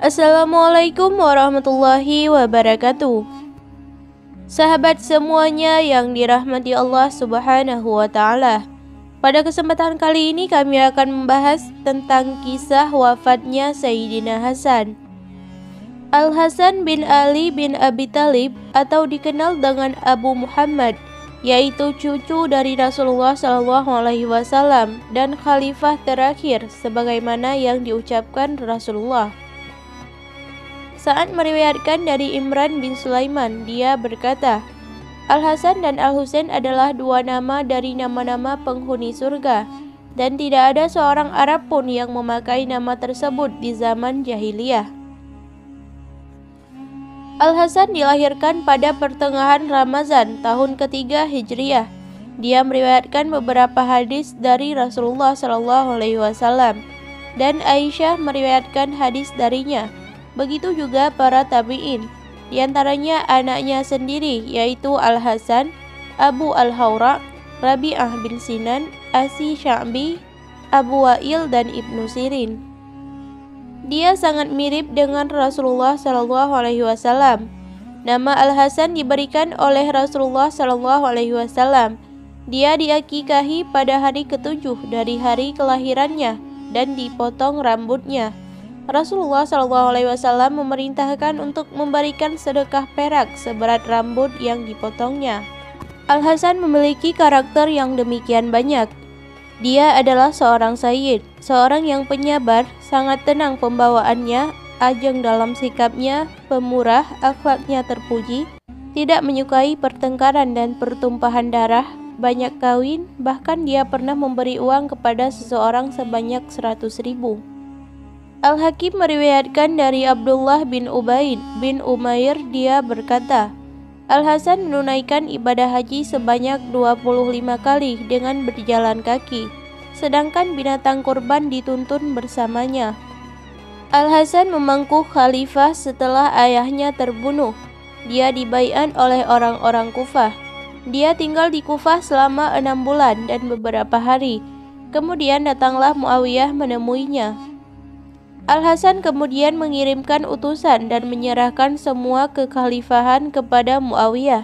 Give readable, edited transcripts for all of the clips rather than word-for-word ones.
Assalamualaikum warahmatullahi wabarakatuh. Sahabat semuanya yang dirahmati Allah Subhanahu wa Ta'ala, pada kesempatan kali ini kami akan membahas tentang kisah wafatnya Sayyidina Hasan. Al-Hasan bin Ali bin Abi Thalib atau dikenal dengan Abu Muhammad, yaitu cucu dari Rasulullah SAW dan khalifah terakhir sebagaimana yang diucapkan Rasulullah. Saat meriwayatkan dari Imran bin Sulaiman, dia berkata, Al-Hasan dan Al-Husain adalah dua nama dari nama-nama penghuni surga, dan tidak ada seorang Arab pun yang memakai nama tersebut di zaman jahiliyah. Al-Hasan dilahirkan pada pertengahan Ramazan tahun ketiga Hijriah. Dia meriwayatkan beberapa hadis dari Rasulullah SAW dan Aisyah meriwayatkan hadis darinya. Begitu juga para tabi'in, di antaranya anaknya sendiri yaitu Al-Hasan, Abu Al-Hawra, Rabi'ah bin Sinan, Asi Sya'bi, Abu Wa'il dan Ibnu Sirin. Dia sangat mirip dengan Rasulullah SAW. Nama Al-Hasan diberikan oleh Rasulullah SAW. Dia diakikahi pada hari ke-7 dari hari kelahirannya dan dipotong rambutnya. Rasulullah SAW memerintahkan untuk memberikan sedekah perak seberat rambut yang dipotongnya. Al-Hasan memiliki karakter yang demikian banyak. Dia adalah seorang sayyid, seorang yang penyabar, sangat tenang pembawaannya, ajeng dalam sikapnya, pemurah, akhlaknya terpuji, tidak menyukai pertengkaran dan pertumpahan darah, banyak kawin, bahkan dia pernah memberi uang kepada seseorang sebanyak 100.000. Al-Hakim meriwayatkan dari Abdullah bin Ubaid bin Umair, dia berkata, Al-Hasan menunaikan ibadah haji sebanyak 25 kali dengan berjalan kaki, sedangkan binatang kurban dituntun bersamanya. Al-Hasan memangku khalifah setelah ayahnya terbunuh. Dia dibaiat oleh orang-orang Kufah. Dia tinggal di Kufah selama 6 bulan dan beberapa hari. Kemudian datanglah Muawiyah menemuinya. Al-Hasan kemudian mengirimkan utusan dan menyerahkan semua kekhalifahan kepada Muawiyah.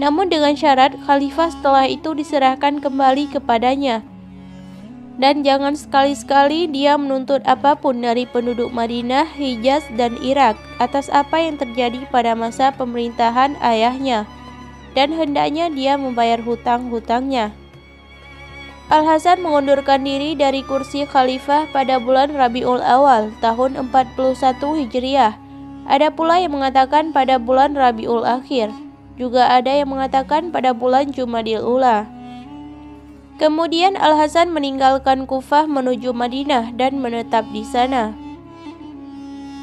Namun dengan syarat khalifah setelah itu diserahkan kembali kepadanya. Dan jangan sekali-sekali dia menuntut apapun dari penduduk Madinah, Hijaz, dan Irak atas apa yang terjadi pada masa pemerintahan ayahnya. Dan hendaknya dia membayar hutang-hutangnya. Al-Hasan mengundurkan diri dari kursi khalifah pada bulan Rabiul Awal tahun 41 Hijriah. Ada pula yang mengatakan pada bulan Rabiul Akhir. Juga ada yang mengatakan pada bulan Jumadil Ula. Kemudian Al-Hasan meninggalkan Kufah menuju Madinah dan menetap di sana.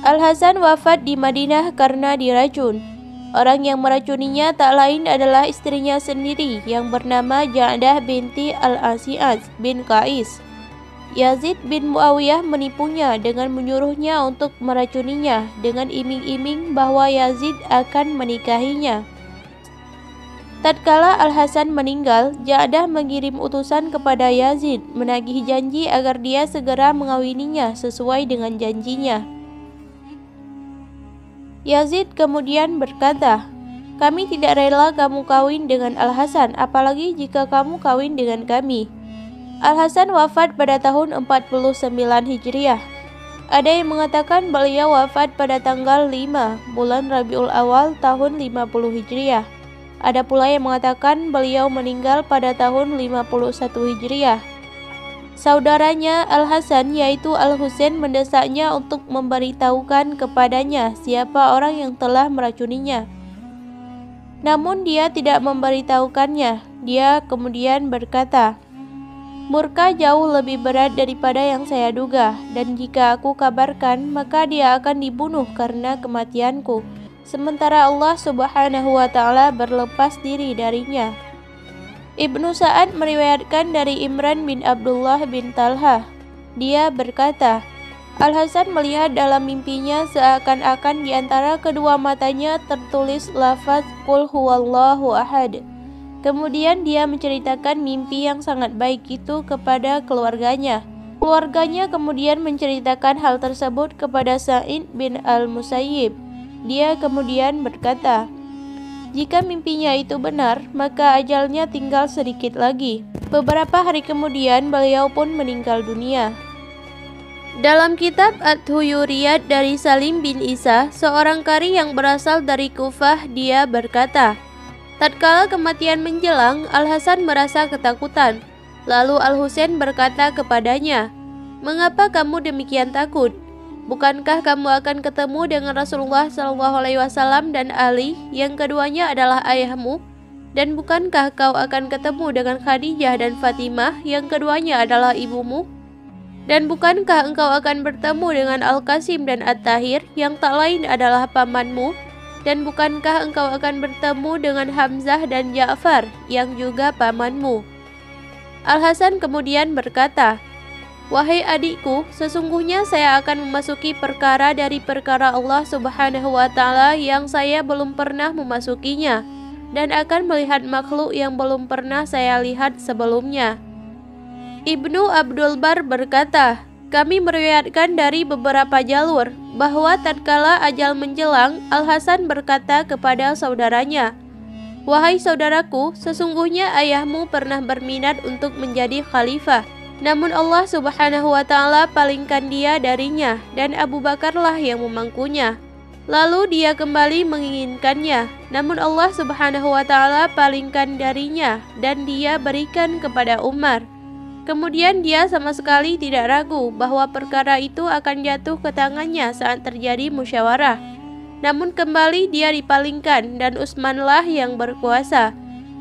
Al-Hasan wafat di Madinah karena diracun. Orang yang meracuninya tak lain adalah istrinya sendiri yang bernama Ja'dah binti Al-Asi'az bin Qais. Yazid bin Muawiyah menipunya dengan menyuruhnya untuk meracuninya dengan iming-iming bahwa Yazid akan menikahinya. Tatkala Al-Hasan meninggal, Ja'dah mengirim utusan kepada Yazid menagih janji agar dia segera mengawininya sesuai dengan janjinya. Yazid kemudian berkata, kami tidak rela kamu kawin dengan Al-Hasan, apalagi jika kamu kawin dengan kami. Al-Hasan wafat pada tahun 49 Hijriah. Ada yang mengatakan beliau wafat pada tanggal 5 bulan Rabiul Awal tahun 50 Hijriah. Ada pula yang mengatakan beliau meninggal pada tahun 51 Hijriah. Saudaranya Al-Hasan yaitu Al-Husain mendesaknya untuk memberitahukan kepadanya siapa orang yang telah meracuninya. Namun dia tidak memberitahukannya. Dia kemudian berkata, murka jauh lebih berat daripada yang saya duga, dan jika aku kabarkan maka dia akan dibunuh karena kematianku, sementara Allah Subhanahu wa Ta'ala berlepas diri darinya. Ibnu Sa'ad meriwayatkan dari Imran bin Abdullah bin Talha. Dia berkata, Al-Hasan melihat dalam mimpinya seakan-akan di antara kedua matanya tertulis lafaz Qul huwallahu ahad. Kemudian dia menceritakan mimpi yang sangat baik itu kepada keluarganya. Keluarganya kemudian menceritakan hal tersebut kepada Sa'id bin al-Musayyib. Dia kemudian berkata, jika mimpinya itu benar, maka ajalnya tinggal sedikit lagi. Beberapa hari kemudian beliau pun meninggal dunia. Dalam kitab At-Tuyuriyat dari Salim bin Isa, seorang qari yang berasal dari Kufah, dia berkata, tatkala kematian menjelang, Al-Hasan merasa ketakutan. Lalu Al-Husain berkata kepadanya, mengapa kamu demikian takut? Bukankah kamu akan ketemu dengan Rasulullah SAW dan Ali, yang keduanya adalah ayahmu? Dan bukankah kau akan ketemu dengan Khadijah dan Fatimah, yang keduanya adalah ibumu? Dan bukankah engkau akan bertemu dengan Al-Qasim dan At-Tahir, yang tak lain adalah pamanmu? Dan bukankah engkau akan bertemu dengan Hamzah dan Ja'far, yang juga pamanmu? Al-Hasan kemudian berkata, wahai adikku, sesungguhnya saya akan memasuki perkara dari perkara Allah Subhanahu wa Ta'ala yang saya belum pernah memasukinya, dan akan melihat makhluk yang belum pernah saya lihat sebelumnya. Ibnu Abdul Bar berkata, kami meriwayatkan dari beberapa jalur bahwa tatkala ajal menjelang, Al-Hasan berkata kepada saudaranya, wahai saudaraku, sesungguhnya ayahmu pernah berminat untuk menjadi khalifah, namun Allah Subhanahu wa Ta'ala palingkan dia darinya, dan Abu Bakarlah yang memangkunya. Lalu dia kembali menginginkannya, namun Allah Subhanahu wa Ta'ala palingkan darinya, dan dia berikan kepada Umar. Kemudian dia sama sekali tidak ragu bahwa perkara itu akan jatuh ke tangannya saat terjadi musyawarah. Namun kembali dia dipalingkan, dan Utsmanlah yang berkuasa.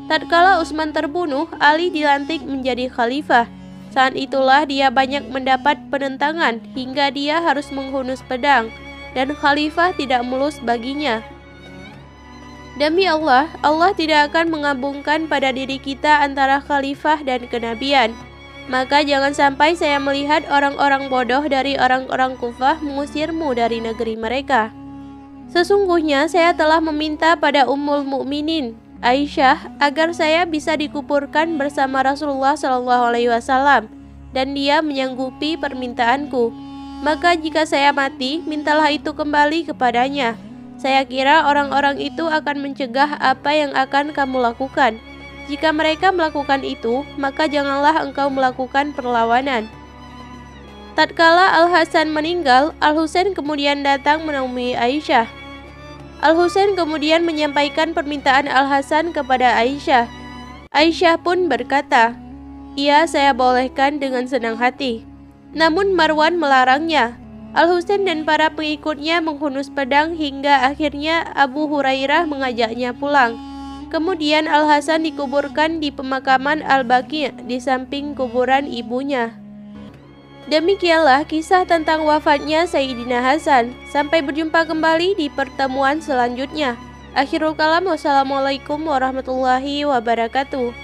Tatkala Utsman terbunuh, Ali dilantik menjadi khalifah. Saat itulah dia banyak mendapat penentangan hingga dia harus menghunus pedang, dan khalifah tidak mulus baginya. Demi Allah, Allah tidak akan mengabungkan pada diri kita antara khalifah dan kenabian. Maka jangan sampai saya melihat orang-orang bodoh dari orang-orang Kufah mengusirmu dari negeri mereka. Sesungguhnya saya telah meminta pada Ummul Mukminin Aisyah agar saya bisa dikuburkan bersama Rasulullah SAW, dan dia menyanggupi permintaanku. Maka jika saya mati, mintalah itu kembali kepadanya. Saya kira orang-orang itu akan mencegah apa yang akan kamu lakukan. Jika mereka melakukan itu, maka janganlah engkau melakukan perlawanan. Tatkala Al-Hasan meninggal, Al-Husain kemudian datang menemui Aisyah. Al-Husain kemudian menyampaikan permintaan Al-Hasan kepada Aisyah. Aisyah pun berkata, iya, saya bolehkan dengan senang hati. Namun Marwan melarangnya. Al-Husain dan para pengikutnya menghunus pedang hingga akhirnya Abu Hurairah mengajaknya pulang. Kemudian Al-Hasan dikuburkan di pemakaman Al-Baqi' di samping kuburan ibunya. Demikianlah kisah tentang wafatnya Sayyidina Hasan. Sampai berjumpa kembali di pertemuan selanjutnya. Akhirul kalam, wassalamualaikum warahmatullahi wabarakatuh.